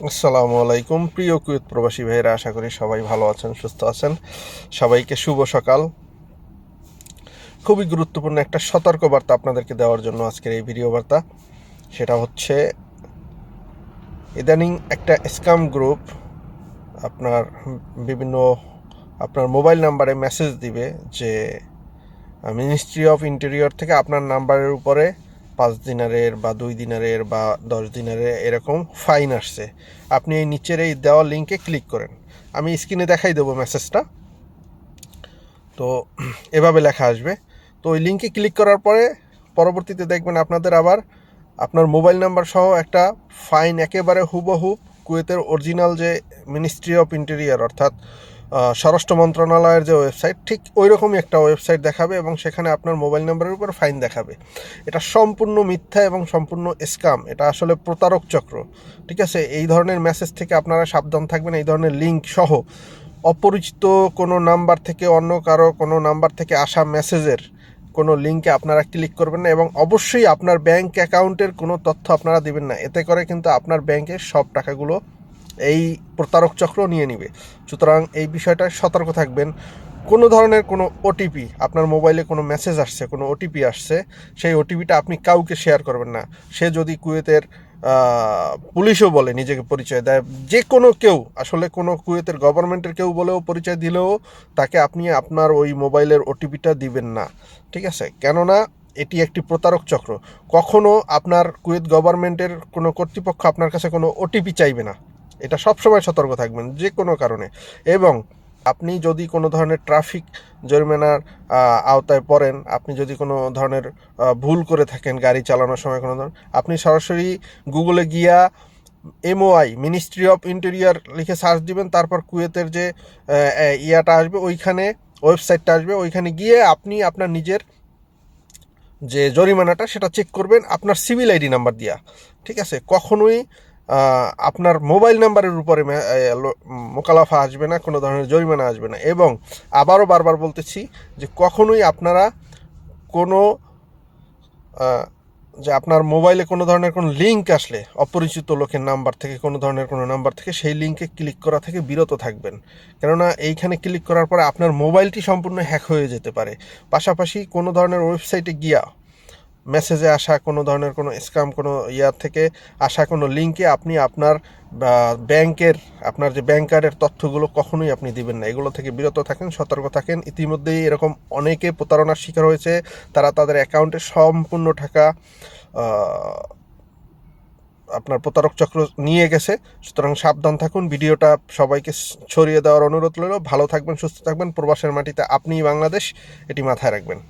আসসালামু আলাইকুম প্রিয় কুয়েত প্রবাসী ভাইয়েরা, আশা করি সবাই ভালো আছেন, সুস্থ আছেন। সবাইকে শুভ সকাল। খুবই গুরুত্বপূর্ণ একটা সতর্কবার্তা আপনাদেরকে দেওয়ার জন্য আজকের এই ভিডিও বার্তা। সেটা হচ্ছে, ইদানিং একটা স্ক্যাম গ্রুপ বিভিন্ন আপনার মোবাইল নাম্বারে মেসেজ দিবে যে মিনিস্ট্রি অফ ইন্টেরিয়র থেকে আপনার নাম্বারের উপরে 5 দিনারের বা 2 দিনারের বা 10 দিনারের এরকম ফাইন আসছে। আপনি এই নিচের এই দেওয়া লিঙ্কে ক্লিক করেন। আমি স্ক্রিনে দেখাই দেবো মেসেজটা। তো এভাবে লেখা আসবে। তো ওই লিঙ্কে ক্লিক করার পরে পরবর্তীতে দেখবেন আপনাদের আবার আপনার মোবাইল নাম্বার সহ একটা ফাইন একেবারে হুবহুব কুয়েতের অরিজিনাল যে মিনিস্ট্রি অফ ইন্টেরিয়র অর্থাৎ স্বরাষ্ট্র মন্ত্রণালয়ের যে ওয়েবসাইট, ঠিক ওই রকমই একটা ওয়েবসাইট দেখাবে এবং সেখানে আপনার মোবাইল নাম্বারের উপর ফাইন দেখাবে। এটা সম্পূর্ণ মিথ্যা এবং সম্পূর্ণ স্ক্যাম। এটা আসলে প্রতারক চক্র। ঠিক আছে, এই ধরনের মেসেজ থেকে আপনারা সাবধান থাকবেন। এই ধরনের লিঙ্ক সহ অপরিচিত কোনো নাম্বার থেকে অন্য কারো কোনো নাম্বার থেকে আসা মেসেজের কোনো লিঙ্কে আপনারা ক্লিক করবেন না এবং অবশ্যই আপনার ব্যাংক অ্যাকাউন্টের কোনো তথ্য আপনারা দেবেন না। এতে করে কিন্তু আপনার ব্যাংকের সব টাকাগুলো এই প্রতারক চক্র নিয়ে নেবে। সুতরাং এই বিষয়টায় সতর্ক থাকবেন। কোনো ধরনের কোনো ওটিপি, আপনার মোবাইলে কোনো মেসেজ আসছে, কোনো ওটিপি আসছে, সেই ওটিপিটা আপনি কাউকে শেয়ার করবেন না। সে যদি কুয়েতের পুলিশও বলে নিজেকে পরিচয় দেয়, যে কোনো কেউ, আসলে কোনো কুয়েতের গভর্নমেন্টের কেউ বলেও পরিচয় দিলেও তাকে আপনি আপনার ওই মোবাইলের ওটিপিটা দিবেন না। ঠিক আছে, কেননা এটি একটি প্রতারক চক্র। কখনো আপনার কুয়েত গভর্নমেন্টের কোনো কর্তৃপক্ষ আপনার কাছে কোনো ওটিপি চাইবে না। এটা সবসময় সতর্ক থাকবেন যে কোনো কারণে। এবং আপনি যদি কোনো ধরনের ট্রাফিক জরিমানার আওতায় পড়েন, আপনি যদি কোনো ধরনের ভুল করে থাকেন গাড়ি চালানোর সময় কোনো ধরনের, আপনি সরাসরি গুগলে গিয়া MOI মিনিস্ট্রি অফ ইন্টেরিয়র লিখে সার্চ দিবেন। তারপর কুয়েতের যে ইয়াটা আসবে, ওইখানে ওয়েবসাইটটা আসবে, ওইখানে গিয়ে আপনি আপনার নিজের যে জরিমানাটা সেটা চেক করবেন আপনার সিভিল আইডি নাম্বার দিয়া। ঠিক আছে, কখনোই আপনার মোবাইল নাম্বারের উপরে মোকালাফা আসবে না, কোনো ধরনের জরিমানা আসবে না। এবং আবারও বারবার বলতেছি যে কখনোই আপনারা কোনো যে আপনার মোবাইলে কোনো ধরনের কোনো লিঙ্ক আসলে অপরিচিত লোকের নাম্বার থেকে, কোনো ধরনের কোনো নাম্বার থেকে, সেই লিঙ্কে ক্লিক করা থেকে বিরত থাকবেন। কেননা এইখানে ক্লিক করার পরে আপনার মোবাইলটি সম্পূর্ণ হ্যাক হয়ে যেতে পারে। পাশাপাশি কোনো ধরনের ওয়েবসাইটে গিয়া মেসেজে আসা কোনো ধরনের কোনো স্ক্যাম, কোনো ইয়ার থেকে আসা কোনো লিঙ্কে আপনি আপনার ব্যাংকের, আপনার যে ব্যাংক কার্ডের তথ্যগুলো কখনোই আপনি দিবেন না। এগুলো থেকে বিরত থাকেন, সতর্ক থাকেন। ইতিমধ্যেই এরকম অনেকে প্রতারণার শিকার হয়েছে। তারা তাদের অ্যাকাউন্টে সম্পূর্ণ টাকা আপনার প্রতারক চক্র নিয়ে গেছে। সুতরাং সাবধান থাকুন। ভিডিওটা সবাইকে ছড়িয়ে দেওয়ার অনুরোধ রইল। ভালো থাকবেন, সুস্থ থাকবেন। প্রবাসের মাটিতে আপনিই বাংলাদেশ, এটি মাথায় রাখবেন।